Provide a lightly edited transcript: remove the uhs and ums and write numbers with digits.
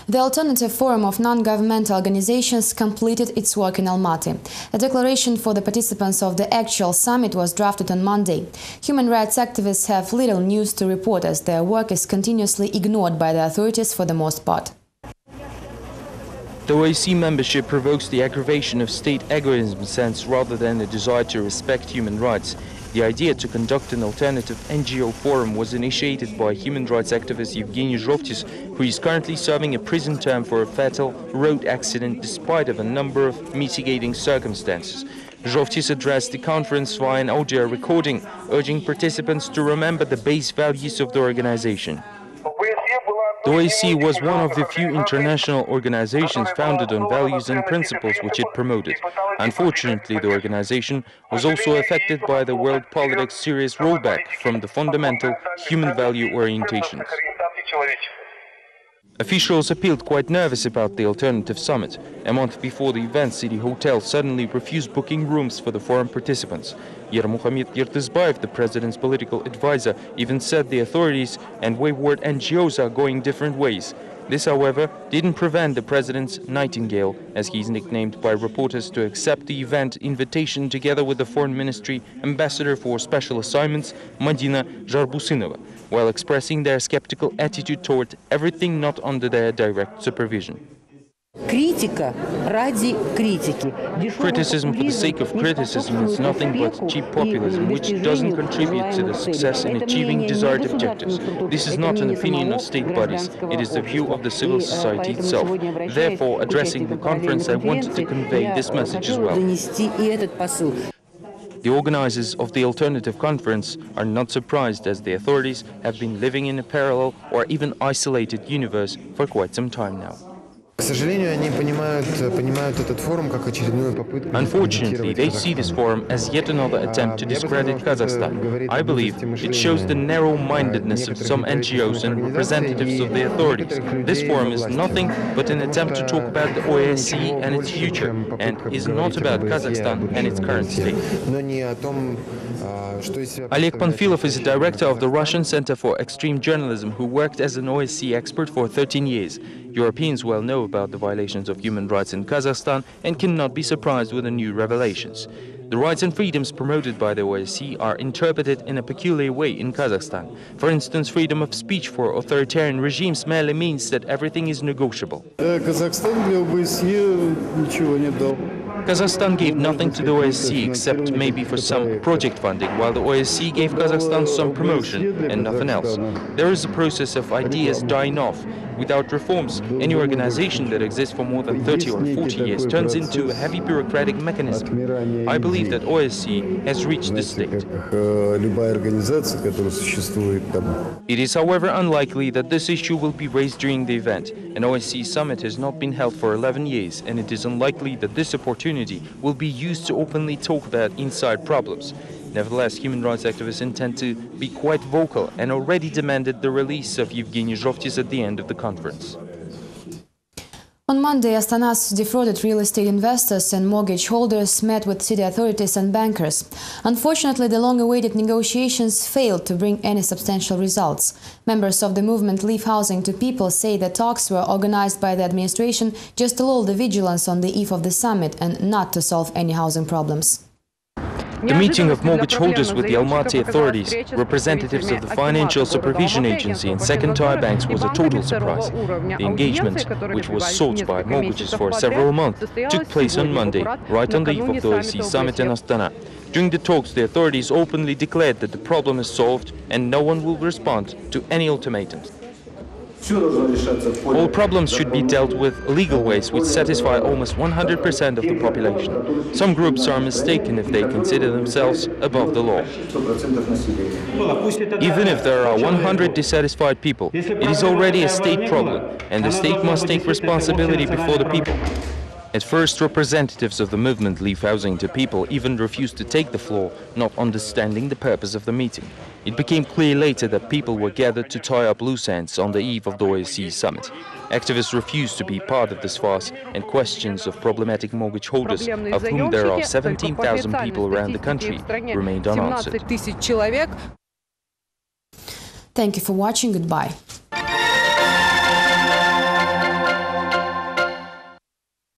The Alternative Forum of Non-Governmental Organizations completed its work in Almaty. A declaration for the participants of the actual summit was drafted on Monday. Human rights activists have little news to report as their work is continuously ignored by the authorities for the most part. The OSCE membership provokes the aggravation of state egoism sense rather than a desire to respect human rights. The idea to conduct an alternative NGO forum was initiated by human rights activist Evgeny Zhovtis, who is currently serving a prison term for a fatal road accident despite of a number of mitigating circumstances. Zhovtis addressed the conference via an audio recording, urging participants to remember the base values of the organization. The OSCE was one of the few international organizations founded on values and principles which it promoted. Unfortunately, the organization was also affected by the world politics' serious rollback from the fundamental human value orientations. Officials appeared quite nervous about the alternative summit. A month before the event, City Hotel suddenly refused booking rooms for the forum participants. Yermuhamed Yertizbayev, the president's political advisor, even said the authorities and wayward NGOs are going different ways. This, however, didn't prevent the president's Nightingale, as he is nicknamed by reporters, to accept the event invitation together with the Foreign Ministry Ambassador for Special Assignments, Madina Zharbusynova, while expressing their skeptical attitude toward everything not under their direct supervision. Criticism for the sake of criticism is nothing but cheap populism, which doesn't contribute to the success in achieving desired objectives. This is not an opinion of state bodies, it is the view of the civil society itself. Therefore, addressing the conference, I wanted to convey this message as well. The organizers of the alternative conference are not surprised, as the authorities have been living in a parallel or even isolated universe for quite some time now. Unfortunately, they see this forum as yet another attempt to discredit Kazakhstan. I believe it shows the narrow-mindedness of some NGOs and representatives of the authorities. This forum is nothing but an attempt to talk about the OSCE and its future, and is not about Kazakhstan and its current state. Oleg Panfilov is a director of the Russian Center for Extreme Journalism who worked as an OSCE expert for 13 years. Europeans well know about the violations of human rights in Kazakhstan and cannot be surprised with the new revelations. The rights and freedoms promoted by the OSCE are interpreted in a peculiar way in Kazakhstan. For instance, freedom of speech for authoritarian regimes merely means that everything is negotiable. Kazakhstan gave nothing to the OSCE except maybe for some project funding, while the OSCE gave Kazakhstan some promotion and nothing else. There is a process of ideas dying off. Without reforms, any organization that exists for more than 30 or 40 years turns into a heavy bureaucratic mechanism. I believe that OSCE has reached this state. It is, however, unlikely that this issue will be raised during the event. An OSCE summit has not been held for 11 years, and it is unlikely that this opportunity will be used to openly talk about inside problems. Nevertheless, human rights activists intend to be quite vocal and already demanded the release of Evgeny Zhovtis at the end of the conference. On Monday, Astana's defrauded real estate investors and mortgage holders met with city authorities and bankers. Unfortunately, the long-awaited negotiations failed to bring any substantial results. Members of the movement Leave Housing to People say the talks were organized by the administration just to lull the vigilance on the eve of the summit and not to solve any housing problems. The meeting of mortgage holders with the Almaty authorities, representatives of the Financial Supervision Agency and second-tier banks was a total surprise. The engagement, which was sought by mortgages for several months, took place on Monday, right on the eve of the OSCE summit in Astana. During the talks, the authorities openly declared that the problem is solved and no one will respond to any ultimatums. All problems should be dealt with legal ways which satisfy almost 100% of the population. Some groups are mistaken if they consider themselves above the law. Even if there are 100 dissatisfied people, it is already a state problem, and the state must take responsibility before the people. At first, representatives of the movement Leave Housing to People even refused to take the floor, not understanding the purpose of the meeting. It became clear later that people were gathered to tie up loose ends on the eve of the OSCE summit. Activists refused to be part of this farce, and questions of problematic mortgage holders, of whom there are 17,000 people around the country, remained unanswered. Thank you for watching. Goodbye.